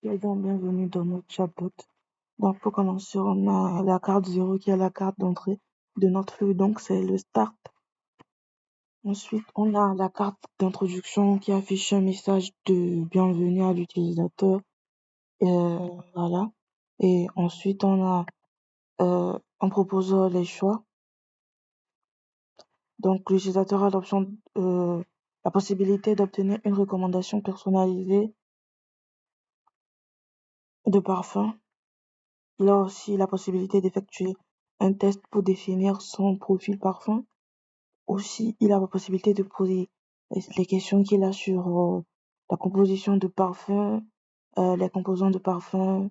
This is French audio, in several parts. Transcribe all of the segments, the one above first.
Donc, bienvenue dans notre chatbot. Donc, pour commencer, on a la carte 0 qui est la carte d'entrée de notre flux. Donc, c'est le start. Ensuite, on a la carte d'introduction qui affiche un message de bienvenue à l'utilisateur. Voilà. Et ensuite, on propose les choix. Donc, l'utilisateur a la possibilité d'obtenir une recommandation personnalisée de parfum. Il a aussi la possibilité d'effectuer un test pour définir son profil parfum. Aussi, il a la possibilité de poser les questions qu'il a sur la composition de parfum, les composants de parfum,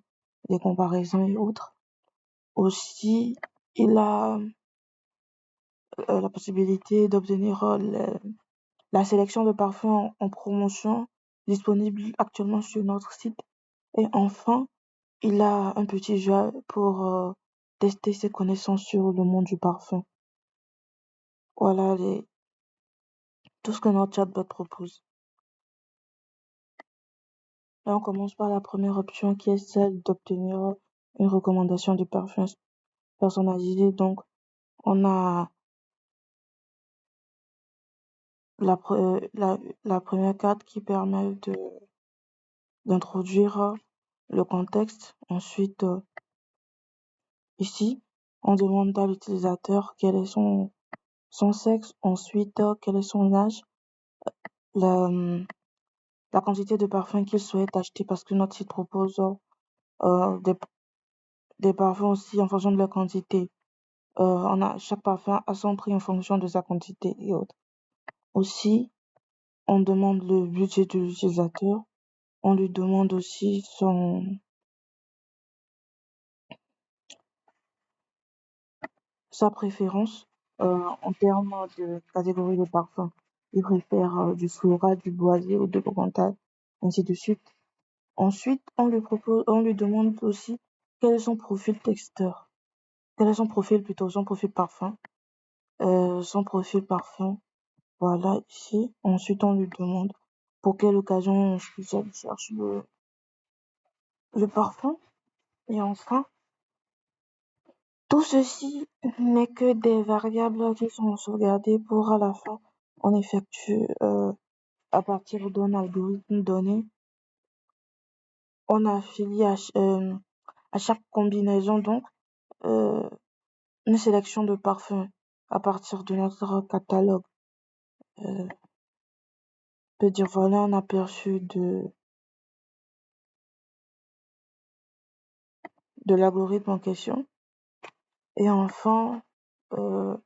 les comparaisons et autres. Aussi, il a la possibilité d'obtenir la sélection de parfums en promotion disponible actuellement sur notre site. Et enfin, il a un petit jeu pour tester ses connaissances sur le monde du parfum. Voilà tout ce que notre chatbot propose. Là, on commence par la première option qui est celle d'obtenir une recommandation de parfum personnalisé. Donc, on a la première carte qui permet d'introduire le contexte. Ensuite, ici, on demande à l'utilisateur quel est son sexe. Ensuite, quel est son âge. La quantité de parfum qu'il souhaite acheter parce que notre site propose des parfums aussi en fonction de leur quantité. Chaque parfum a son prix en fonction de sa quantité et autres. Aussi, on demande le budget de l'utilisateur. On lui demande aussi sa préférence en termes de catégorie de parfum. Il préfère du floral, du boisé ou de l'oriental, ainsi de suite. Ensuite, on lui demande aussi quel est son profil texteur. Quel est son profil plutôt, son profil parfum. Son profil parfum, voilà ici. Ensuite, on lui demande pour quelle occasion il cherche le parfum. Et enfin, tout ceci n'est que des variables qui sont sauvegardées pour à la fin. On effectue à partir d'un algorithme donné. On affilie à chaque combinaison donc une sélection de parfums à partir de notre catalogue. Peut dire voilà un aperçu de l'algorithme en question. Et enfin, on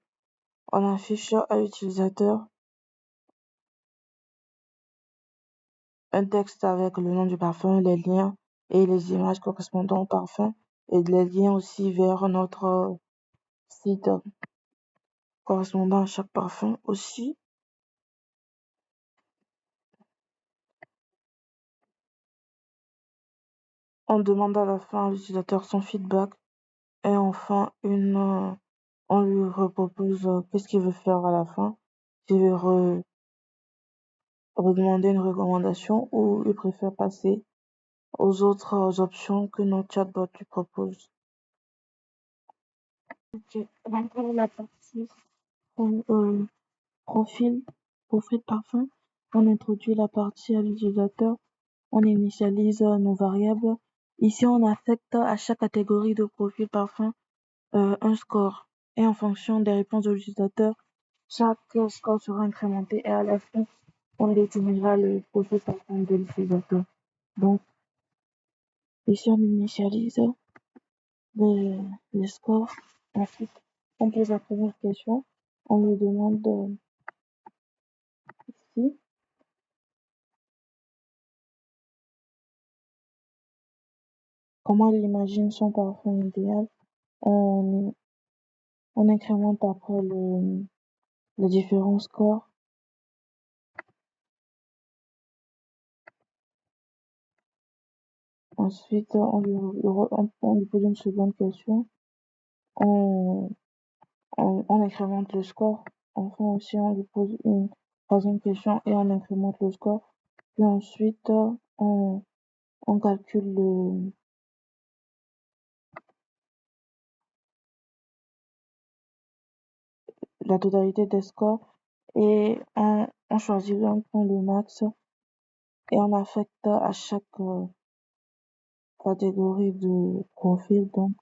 affiche à l'utilisateur un texte avec le nom du parfum, les liens et les images correspondant au parfum et les liens aussi vers notre site correspondant à chaque parfum aussi. On demande à la fin à l'utilisateur son feedback et enfin on lui repropose qu'est-ce qu'il veut faire à la fin. S'il veut redemander une recommandation ou il préfère passer aux autres options que notre chatbot lui propose. Ok, donc pour la partie euh, profil, profil parfum, on introduit la partie à l'utilisateur, on initialise nos variables. Ici, on affecte à chaque catégorie de profil parfum un score. Et en fonction des réponses de l'utilisateur, chaque score sera incrémenté et à la fin, on déterminera le profil parfum de l'utilisateur. Donc, ici, on initialise les scores. Ensuite, on pose la première question. On lui demande ici comment il imagine son parfum idéal. On, on incrémente après les différents scores. Ensuite, on lui pose une seconde question. On, on incrémente le score. Enfin aussi, on lui pose une troisième question et on incrémente le score. Puis ensuite, on calcule la totalité des scores et on choisit un point le max et on affecte à chaque catégorie de profil donc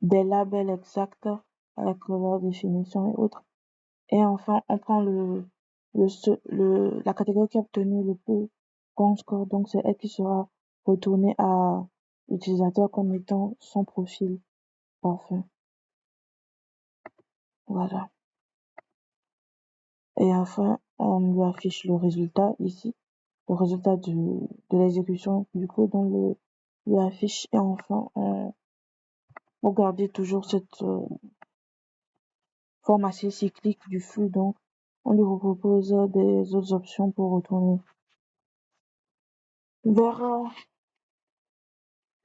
des labels exacts avec leur définition et autres. Et enfin, on prend la catégorie qui a obtenu le plus grand score. Donc, c'est elle qui sera retournée à l'utilisateur comme étant son profil parfait. Voilà. Et enfin, on lui affiche le résultat ici, le résultat de l'exécution du code, on lui affiche. Et enfin, on garde toujours cette forme assez cyclique du flux. Donc, on lui propose des autres options pour retourner vers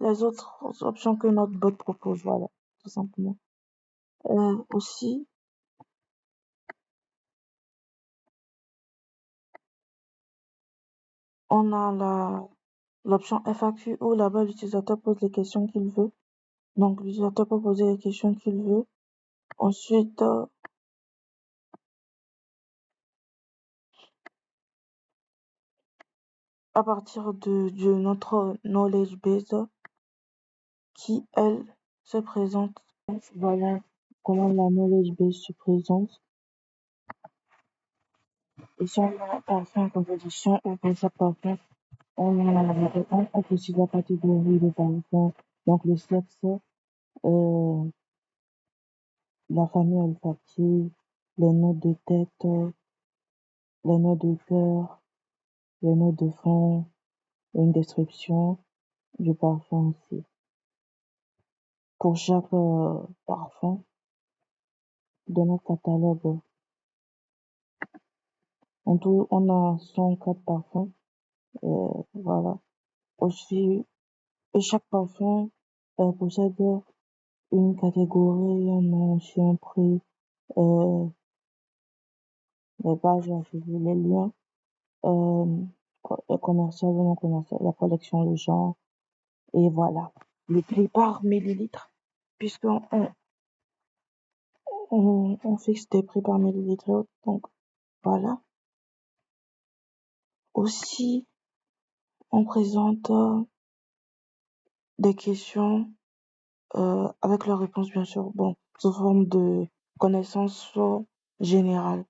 les autres options que notre bot propose, voilà, tout simplement. Aussi, on a l'option FAQ où là-bas l'utilisateur pose les questions qu'il veut. Donc l'utilisateur peut poser les questions qu'il veut. Ensuite, à partir de notre knowledge base qui, elle, se présente. Voilà comment la knowledge base se présente. Et si on a parfum composition ou concept parfum, on a la réponse, on précise la catégorie de parfum, donc le sexe, euh, la famille olfactive, les notes de tête, les notes de cœur, les notes de fond, une description du parfum aussi. Pour chaque parfum de notre catalogue, en tout, on a 104 parfums. Voilà. Aussi, et chaque parfum possède une catégorie, un nom, aussi un prix, euh, les pages à suivre, les liens, commercial ou non commercial, la collection, le genre, et voilà. Le prix par millilitre, puisqu'on fixe des prix par millilitre, et autres, donc voilà. Aussi, on présente des questions avec leurs réponses, bien sûr, bon, sous forme de connaissances générales.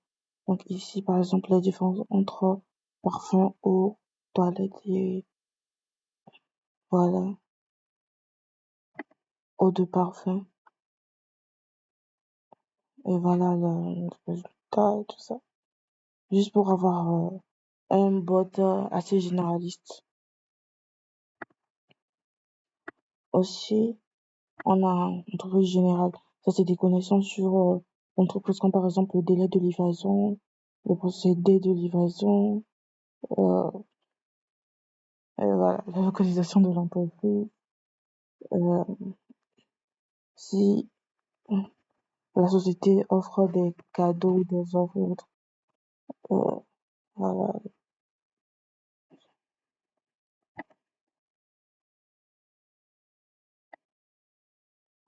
Donc ici, par exemple, la différence entre parfum, eau, toilette et voilà, eau de parfum. Et voilà le résultat et tout ça. Juste pour avoir un bot assez généraliste. Aussi, on a entreprise générale. Ça, c'est des connaissances sur l'entreprise, comme par exemple le délai de livraison, le procédé de livraison, euh, et voilà, la localisation de l'entreprise, euh, si la société offre des cadeaux ou des offres et autres. Euh, voilà.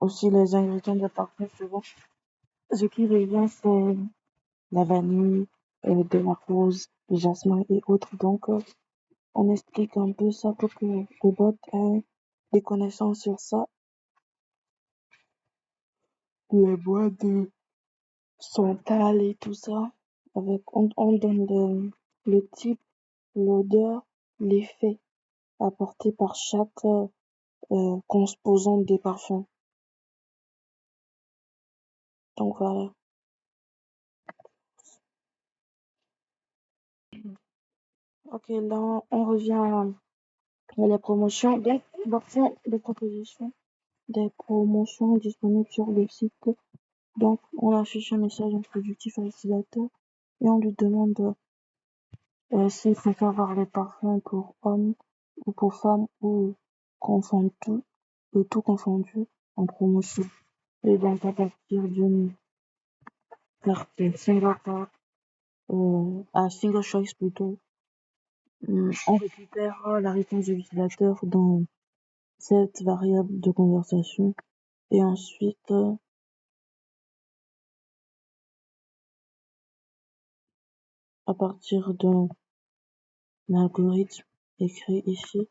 Aussi, les ingrédients de parfum, souvent, ce qui revient, c'est la vanille, de la rose, le jasmin et autres. Donc, on explique un peu ça pour que le bot ait des connaissances sur ça. Les boîtes de santal et tout ça. On donne le type, l'odeur, l'effet apporté par chaque composant des parfums. Donc voilà. Ok, là on revient à la promotion. Donc, l'option de proposition des promotions disponibles sur le site. Donc, on affiche un message introductif à l'utilisateur et on lui demande s'il préfère voir les parfums pour hommes ou pour femmes ou confondu, le tout confondu en promotion. Et donc, à partir d'une carte single card, à single choice plutôt. On récupère la réponse de l'utilisateur dans cette variable de conversation et ensuite, à partir d'un algorithme écrit ici,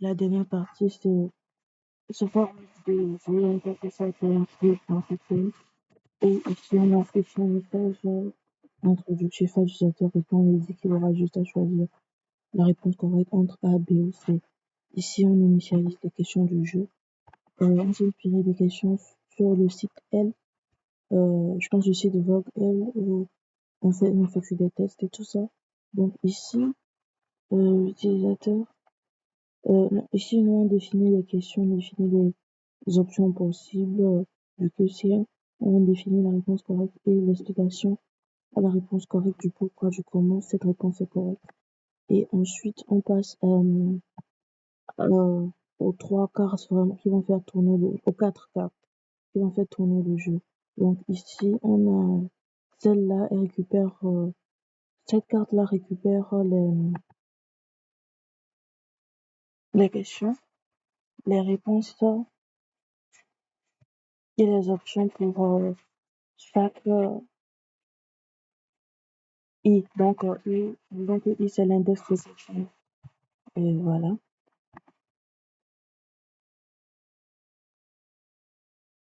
la dernière partie, c'est sous forme de jeu interface interactive dans cette page. Et ici, on affiche un message introductif à l'utilisateur et on lui dit qu'il aura juste à choisir la réponse correcte entre A, B ou C. Ici, on initialise les questions du jeu. On s'est inspiré des questions sur le site L. Je pense le site de Vogue L où on fait des tests et tout ça. Donc ici, l'utilisateur, non, ici, nous, on définit les questions, on définit les options possibles du QCM. On définit la réponse correcte et l'explication à la réponse correcte du pourquoi, du comment cette réponse est correcte. Et ensuite, on passe aux trois cartes vraiment qui vont faire tourner aux quatre cartes qui vont faire tourner le jeu. Donc ici, on a celle-là, elle récupère, cette carte-là récupère les questions, les réponses et les options pour chaque I. Donc I, c'est l'index de section. Et voilà.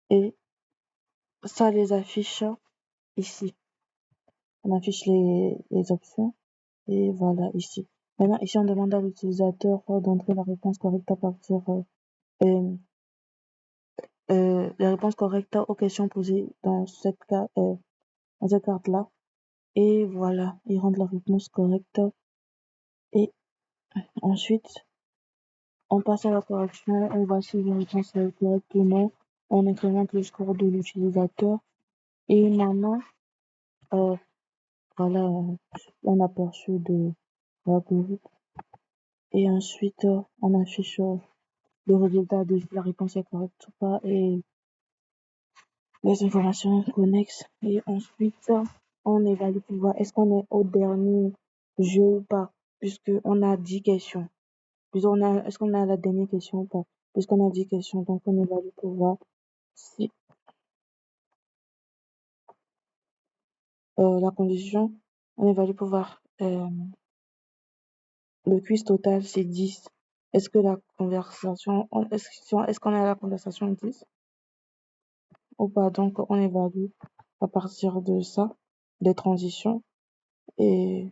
Et ça les affiche ici. On affiche les options. Et voilà, ici. Maintenant, ici, on demande à l'utilisateur d'entrer la réponse correcte à partir euh, les réponses correctes aux questions posées dans cette carte-là. Et voilà, ils rendent la réponse correcte. Et ensuite, on passe à la correction. On va si la réponse est correcte ou non. On incrémente le score de l'utilisateur. Et maintenant, euh, voilà, on aperçu de l'algorithme. Et ensuite, on affiche le résultat de si la réponse est correcte ou pas et les informations connexes. Et ensuite, on évalue pour voir est-ce qu'on est au dernier jeu ou pas, puisque on a 10 questions. Est-ce qu'on a la dernière question ou pas, puisqu'on a 10 questions. Donc, on évalue pour voir si la condition, on évalue pour voir le quiz total, c'est 10. Est-ce que la conversation, est-ce qu'on a la conversation 10 ou pas? Donc, on évalue à partir de ça, des transitions. Et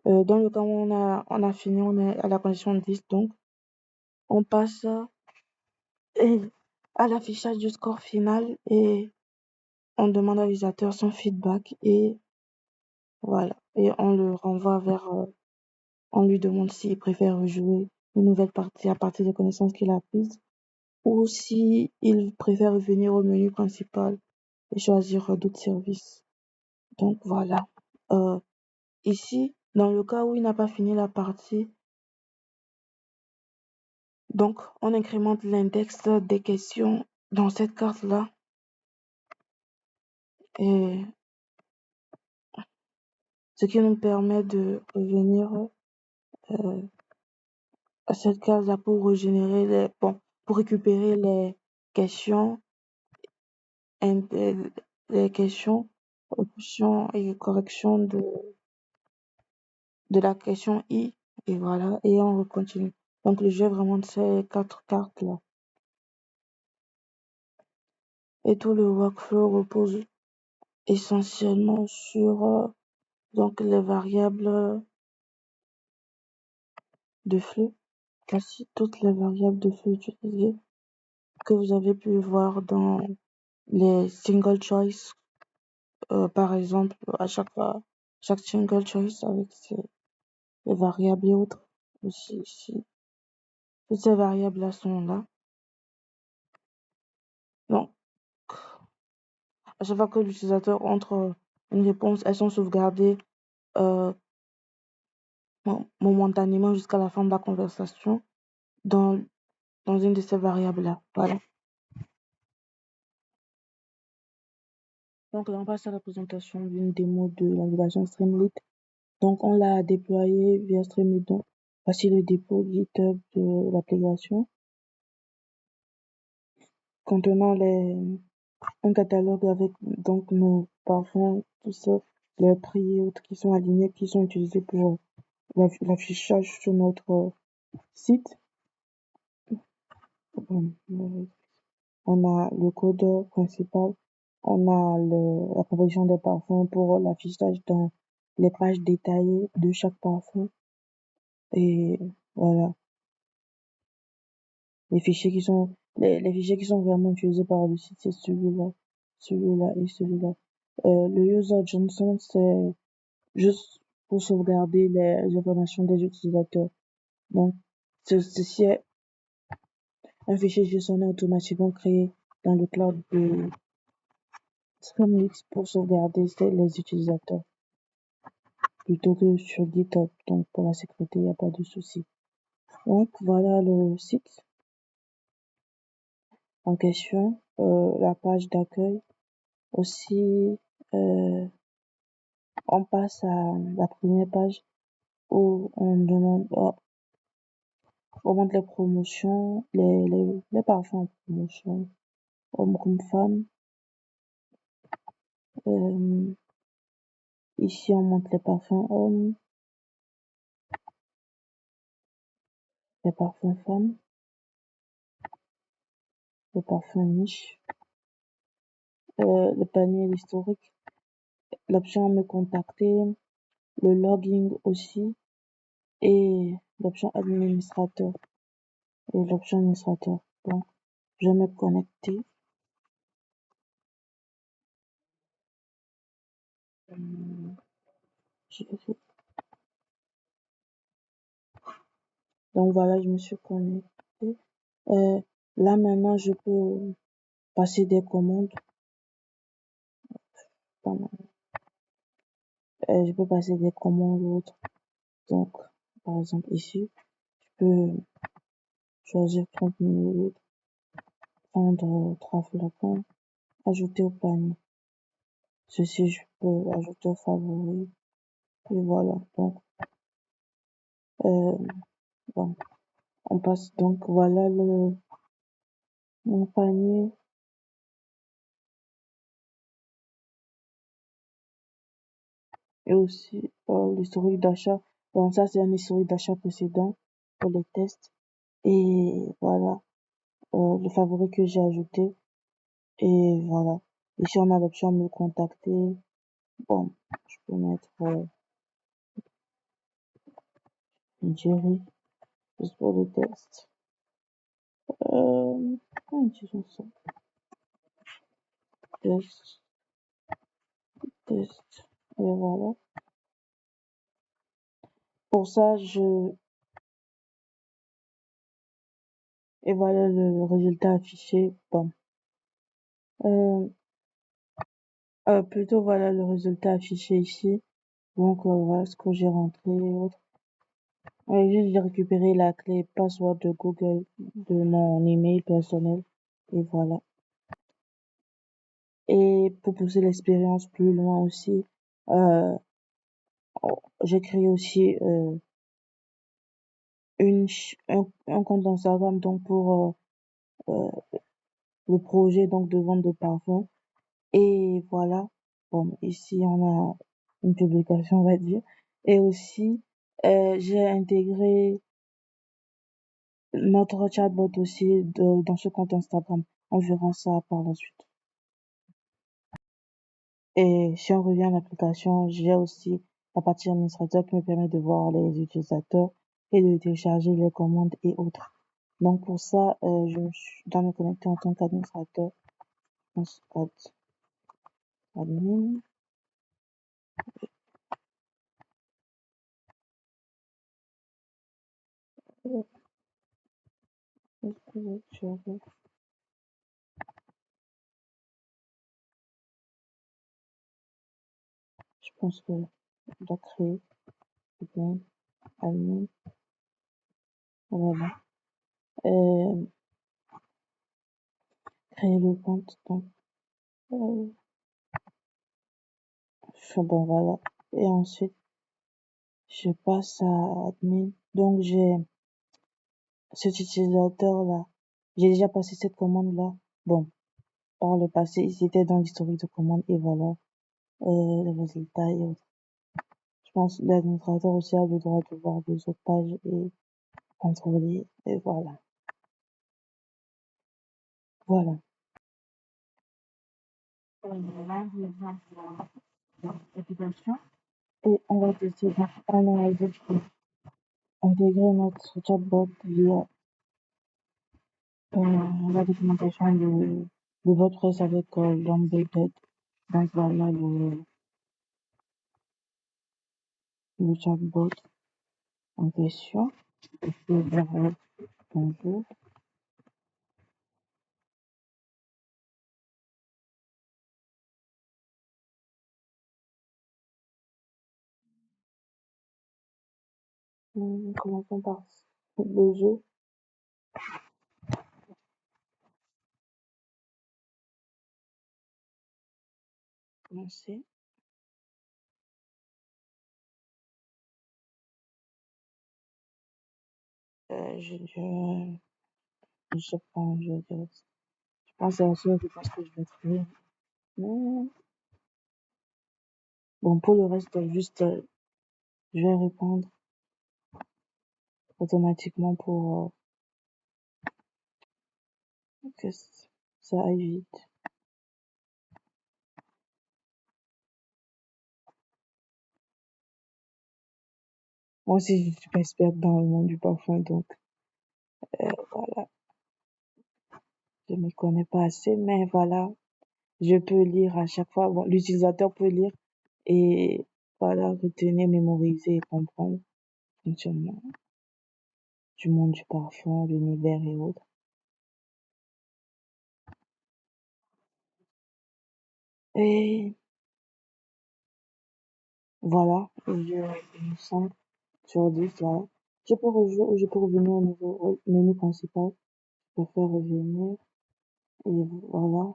dans le cas où on a fini, on est à la condition 10, donc on passe à l'affichage du score final et on demande à l'utilisateur son feedback et voilà. Et on le renvoie on lui demande s'il préfère jouer une nouvelle partie à partir des connaissances qu'il a prises ou si il préfère revenir au menu principal et choisir d'autres services. Donc voilà. Euh, Ici, dans le cas où il n'a pas fini la partie, donc on incrémente l'index des questions dans cette carte-là et ce qui nous permet de revenir à cette case-là pour régénérer pour récupérer questions, int- les questions, options et corrections de la question I, et voilà, et on continue. Donc le jeu est vraiment de ces 4 cartes-là. Et tout le workflow repose essentiellement sur donc les variables de flux, quasi toutes les variables de flux utilisées que vous avez pu voir dans les single choice, par exemple, à chaque single choice avec les variables et autres. Aussi, ici, toutes ces variables-là sont là. Donc, à chaque fois que l'utilisateur entre une réponse, elles sont sauvegardées euh, momentanément jusqu'à la fin de la conversation dans, dans une de ces variables-là. Voilà. Donc là, on passe à la présentation d'une démo de l'application Streamlit. Donc, on l'a déployé via Streamlit. Donc, voici le dépôt GitHub de l'application contenant un catalogue avec donc nos parfums, tout ça, les prix et autres qui sont alignés, qui sont utilisés pour l'affichage sur notre site. On a le code principal, on a la proposition des parfums pour l'affichage dans les pages détaillées de chaque parfum. Et voilà, les fichiers qui sont vraiment utilisés par le site, c'est celui-là et celui-là. Le user Johnson, c'est juste pour sauvegarder les informations des utilisateurs. Donc, ceci est un fichier JSON automatiquement créé dans le cloud de Streamlit pour sauvegarder les utilisateurs plutôt que sur GitHub. Donc, pour la sécurité, il n'y a pas de souci. Donc, voilà le site en question, la page d'accueil. Aussi, on passe à la première page où on montre les promotions, les parfums en promotion, hommes comme femmes. Ici, on montre les parfums hommes, les parfums femmes, les parfums niche, le panier historique, l'option me contacter, le login aussi, et l'option administrateur. Et l'option administrateur. Donc, je vais me connecter. Donc voilà, je me suis connectée. Là maintenant, je peux passer des commandes. Je peux passer des commandes ou autres. Donc, par exemple ici, je peux choisir 30 ml, prendre 3 flacons, ajouter au panier. Ceci, je peux ajouter au favori. Et voilà. Donc, bon, on passe. Donc voilà mon panier. Et aussi l'historique d'achat. Donc ça, c'est un historique d'achat précédent pour les tests. Et voilà, le favori que j'ai ajouté. Et voilà. Ici, on a l'option me contacter. Bon, je peux mettre Jerry, juste pour les tests. Comment disons ça? Test, test. Et voilà. Pour ça, et voilà le résultat affiché. Bon. Plutôt voilà le résultat affiché ici. Donc voilà ce que j'ai rentré et autres. Juste j'ai récupéré la clé password de Google de mon email personnel et voilà. Et pour pousser l'expérience plus loin aussi, euh, j'ai créé aussi un compte Instagram donc pour le projet donc de vente de parfums. Et voilà. Bon, ici on a une publication, on va dire. Et aussi, j'ai intégré notre chatbot aussi dans ce compte Instagram. On verra ça par la suite. Et si on revient à l'application, j'ai aussi la partie administrateur qui me permet de voir les utilisateurs et de télécharger les commandes et autres. Donc pour ça, dois me connecter en tant qu'administrateur. Je pense admin. Je pense que je dois créer admin, admin, voilà. Euh, créer le compte. Donc, euh, bon voilà. Et ensuite, je passe à admin. Donc j'ai cet utilisateur-là. J'ai déjà passé cette commande-là. Bon, par le passé, ils étaient dans l'historique de commande et voilà, les résultats et autres. Je pense que l'administrateur aussi a le droit de voir les autres pages et contrôler et voilà. Voilà. Là, je vais dans l'application et on va décider d'analyser pour intégrer notre chatbot via la documentation de WordPress avec l'embedded. Donc voilà le chatbot en question. Je peux dire bonjour. Commençons par le jeu. Commencer. Je sais pas, je vais dire. Je pense à la seule réponse que je vais trouver. Mais bon, pour le reste, juste, je vais répondre automatiquement pour que ça aille vite. Moi aussi, je suis pas experte dans le monde du parfum, donc voilà, je me connais pas assez, mais voilà, je peux lire à chaque fois. Bon, l'utilisateur peut lire et voilà, retenir, mémoriser et comprendre le fonctionnement du monde du parfum, l'univers et autres. Et voilà, je 5 sur 10, voilà. Je peux revenir au niveau au menu principal. Je peux faire revenir et voilà.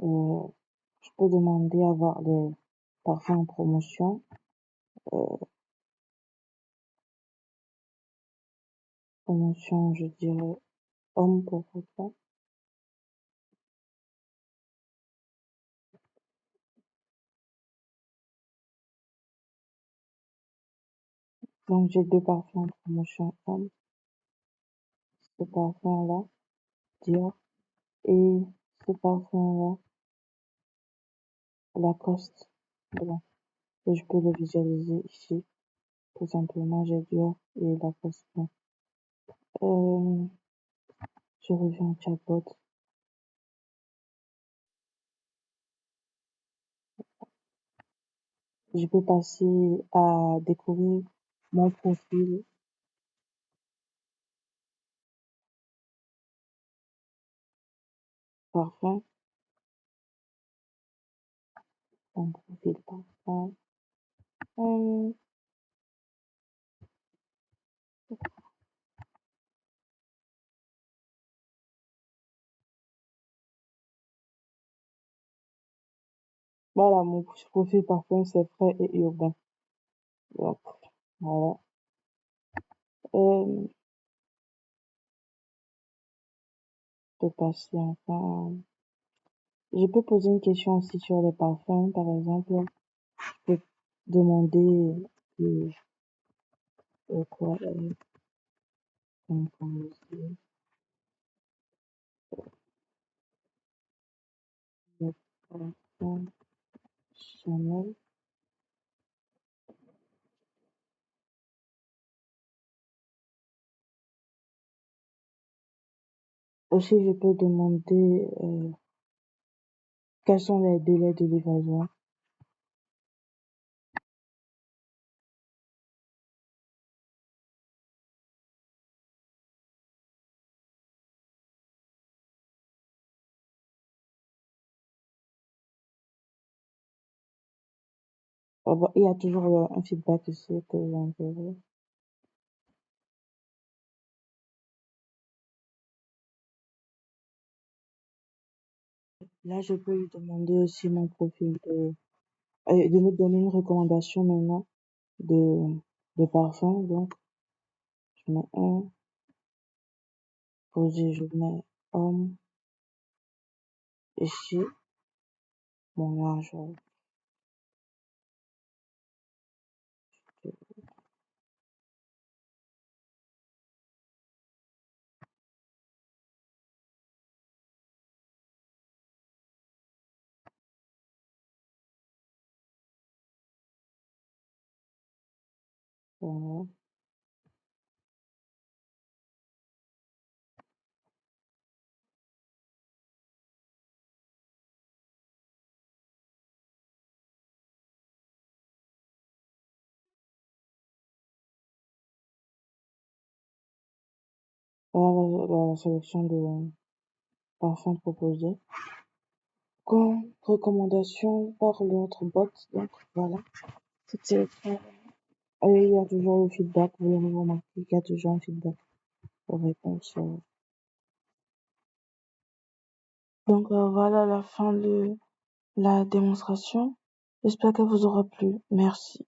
Euh, je peux demander à voir les parfums en promotion. Euh, promotion, je dirais homme pour ça. Donc j'ai deux parfums en promotion homme. Ce parfum-là, Dior. Et ce parfum-là, Lacoste. Voilà. Et je peux le visualiser ici. Tout simplement, j'ai Dior et Lacoste. Bon. Euh, je reviens au chatbot. Je peux passer à découvrir mon profil parfum. Mon profil parfum. Hum, voilà, mon profil parfum, c'est frais et urbain. Donc, voilà. Euh, je peux passer enfin. Je peux poser une question aussi sur les parfums, par exemple. Je peux demander euh, quoi, comment dire, le parfum Chanel. Aussi, je peux demander quels sont les délais de livraison. Ah bah, il y a toujours un feedback ici que j'enverrai. Là, je peux lui demander aussi mon profil de me donner une recommandation maintenant de, de parfum. Donc, je mets un, posé, je mets homme, ici, mon âge, voilà. Voilà la sélection de parfums proposés. Comme recommandation par l'autre bot, donc voilà, cette sélection. Et il y a toujours le feedback, vous l'avez remarqué, il y a toujours un feedback aux réponses. Donc voilà la fin de la démonstration. J'espère qu'elle vous aura plu. Merci.